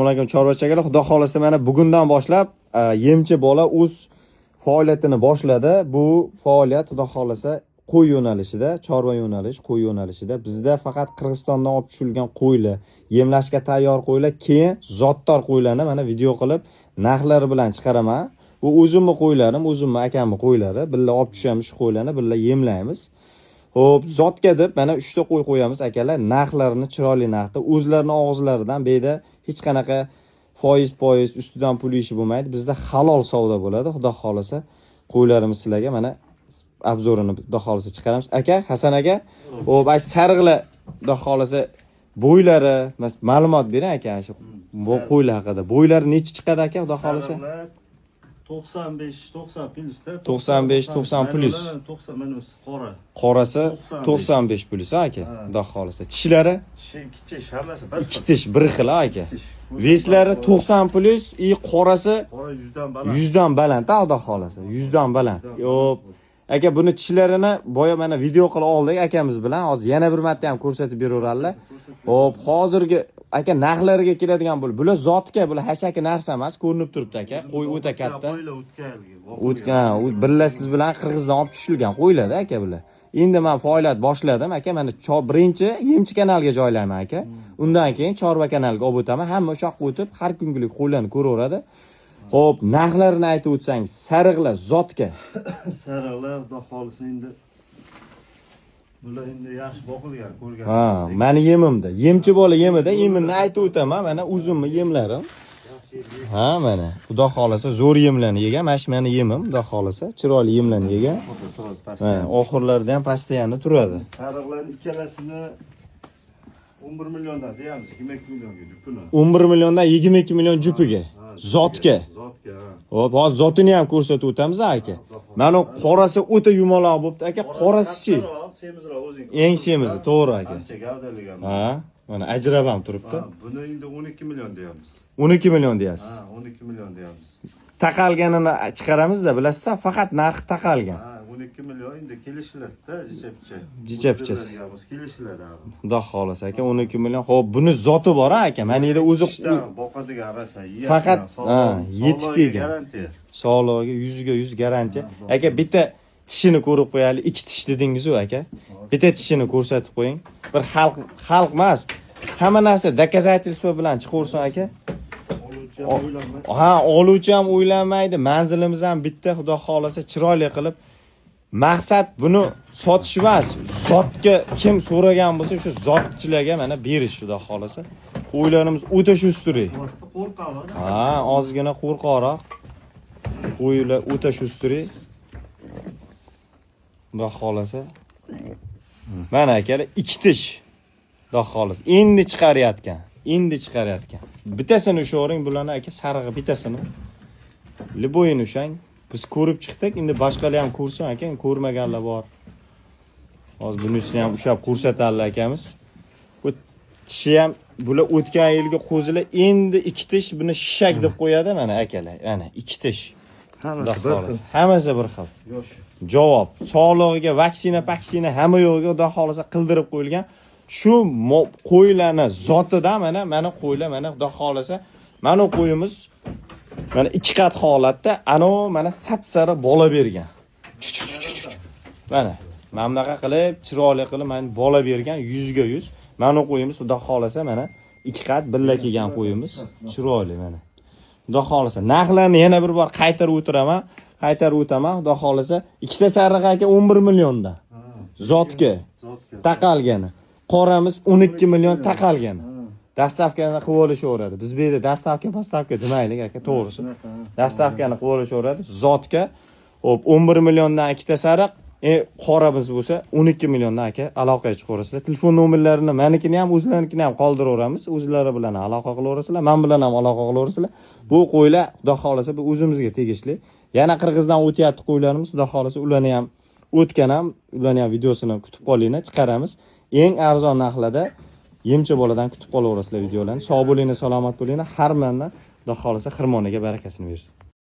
Assalomu alaykum chorvachilar, xudo xolasa mana bugundan boshlab yemchi bola o'z faoliyatini boshladi. Bu faoliyat xudo xolasa qo'y yo'nalishida, chorva yo'nalish, qo'y yo'nalishida. Bizda faqat Qirg'izistondan olib tushirilgan qo'ylar, yemlashga tayyor qo'ylar, keyin zotdor qo'ylarni mana video qilib narxlari bilan chiqaraman. Bu o'zimni qo'ylarim, o'zimni akamni qo'ylari. Billa olib tushamiz shu qo'ylarni, billa yemlaymiz. Xo'p, zotga deb mana 3 ta qo'y qo'yamiz akalar. Narxlarini chiroyli narxda, o'zlarining og'izlaridan beda hech qanaqa foiz ustidan pul ishi bo'lmaydi. Bizda halol savdo bo'ladi. Xudo xolasa qo'ylarimiz sizlarga mana obzorini xudo xolasa chiqaramiz. Aka, Hasan aka, xo'p, ay sariqlar xudo xolasa bo'ylari, ma'lumot bering aka shu bu qo'ylar haqida. Bo'ylari necha chiqadi aka xudo xolasa? 90 plusda 90 plus. 90 minus qora. Qorasi 95 plus aka. Xudo xolasa. Tishlari? Ikki tish hammasi bir. Ikki tish bir xil aka. Veslari 90 plus, qorasi Qora 100 dan baland. 100 dan baland, xudo xolasa. 100 dan baland. Yo'q. Aka buni tishlarini boya mana video qilib oldik akamiz bilan. Hozir yana bir marta ham ko'rsatib beraverarlar. Xo'p, hozirgi aka narxlariga keladigan bo'lib, bular zotga, bular hashaki narsa emas, ko'rinib turibdi aka. Qo'y o'ta katta. O'tgan, billa siz bilan Qirg'izdan olib tushilgan qo'ylar aka bular. Endi men faoliyat boshladim aka, mana birinchi yemchi kanalga joylayman aka. Undan keyin chorva kanalga olib o'taman. Hamma o'sha yoqqa o'tib har kungilik qo'ylarni ko'raveradi. Xo'p, narxlarini aytib o'tsangiz, sariqlar zotga. Sariqlar xudo xolasa endi bular endi yaxshi boqilgan, ko'rgan. Ha, meni yemimda. Yemchi bola yemida, yemini aytib o'taman. Mana o'zimni yemlarim. Ha, mana xudo xolasa zo'r yemlarni yegan. Mana shu meni yemim, xudo xolasa chiroyli yemlarni yegan. Ha, oxirlarda ham postoyanno turadi. Sariqlarning ikkalasini 11 milliondan deyamiz, 22 millionga jupini. 11 milliondan 22 million jupiga. Zotga. Zotga. Hop, hozir zotini ham ko'rsatib o'tamiz aka. Mana qorasi o'ta yumaloq bo'libdi aka. Qorasi-chi? Semizroq o'zing. Eng semizi, to'g'ri aka. Ancha gavdaligan. Ha, mana ajrab ham turibdi. Buni endi 12 million deyamiz. 12 million deyasiz. Ha, 12 million deyamiz. Taqalganini chiqaramiz-da, bilasizmi? Faqat narxi taqalgan. Ha, 12 million endi kelishlarda jicha-picha. Jicha-pichasi. Kelishlarda. Xudo xolasa aka 12 million. Xo'p, buni zoti bor aka. Mana yerda o'zi boqadigan rasa yeyapti. Faqat yetib kelgan. Garantiya. Sog'lig'iga 100 ga 100 garantiya. Aka bitta tishini ko'rib qo'yaylik. 2 tish dedingiz-ku aka. Bitta tishini ko'rsatib qo'ying. Bir xalq emas. Hamma narsa доказательство bilan chiqaversin aka. Ha, oluvchi ham o'ylanmaydi. Manzilimiz ham bitta, xudo xolasa chiroyli qilib. Maqsad buni sotish emas. Zotga kim so'ragan bo'lsa, shu zotchilarga mana berish, xudo xolasa. Qo'ylarimiz o'ta shusturi. Qo'rqoq. Ha, ozgina qo'rqoqroq. Qo'ylar o'ta shusturi. Xudo xolasa. Mana akalar 2 tish. Xudo xolasa. Endi chiqarayotgan. Bittasini ushoring bularni aka, sarig'i bittasini. Liboyini ushang. Biz ko'rib chiqdik, endi boshqalar ham ko'rsin aka, ko'rmaganlar bor. Hozir bunisini ham ushab ko'rsatadilar akamiz. Bu tishi ham bular o'tgan yilgi qo'zilar, endi 2 tish buni shishak deb qo'yadi mana akalar. Mana 2 tish. Hammasi bir xil. Javob. Sog'lig'iga vaksina hamma yo'g'iga xudo xolasa qildirib qo'yilgan. Shu qo'ylarni zotidan mana qo'ylar mana xudo xolasa mana qo'yimiz mana 2 qat holatda mana sapsari bola bergan. Mana bunaqa qilib chiroyli qilib mana bola bergan 100 ga 100. Mana qo'yimiz xudo xolasa mana 2 qat birga kelgan qo'yimiz chiroyli mana. Xudo xolasa narxlarni yana bir bor qaytarib o'tiraman. Xudo xolasa ikkita sariq aka 11 milliondan. Zotga taqalgani. Qoramiz 12 million taqalgani. Dastavkani qilib olishaveradi. Biz bu yerda dastavka demaylik aka, to'g'risi. Dastavkani qilib olishaveradi. Zotga hop 11 milliondan ikkita sariq, qoramiz bo'lsa 12 milliondan aka aloqaga chiqaverasizlar. Telefon nomerlarini menikini ham, o'zlaringiznikini ham qoldiraveramiz. O'zlari bilan aloqa qilaverasizlar, men bilan ham aloqa qilaverasizlar. Bu qo'ylar xudo xolasa bu o'zimizga tegishli. Yana Qirg'izdan o'tyapti qo'ylarimiz, xudo xolasa ularni ham ularni ham videosini kutib qolinglar, chiqaramiz. Eng arzon narxlarda yemchi boladan kutib qolaverasizlar videolarni. Sog' bo'linglar, salomat bo'linglar. Har mandan xudo xolasa xirmoniga barakasini bersin.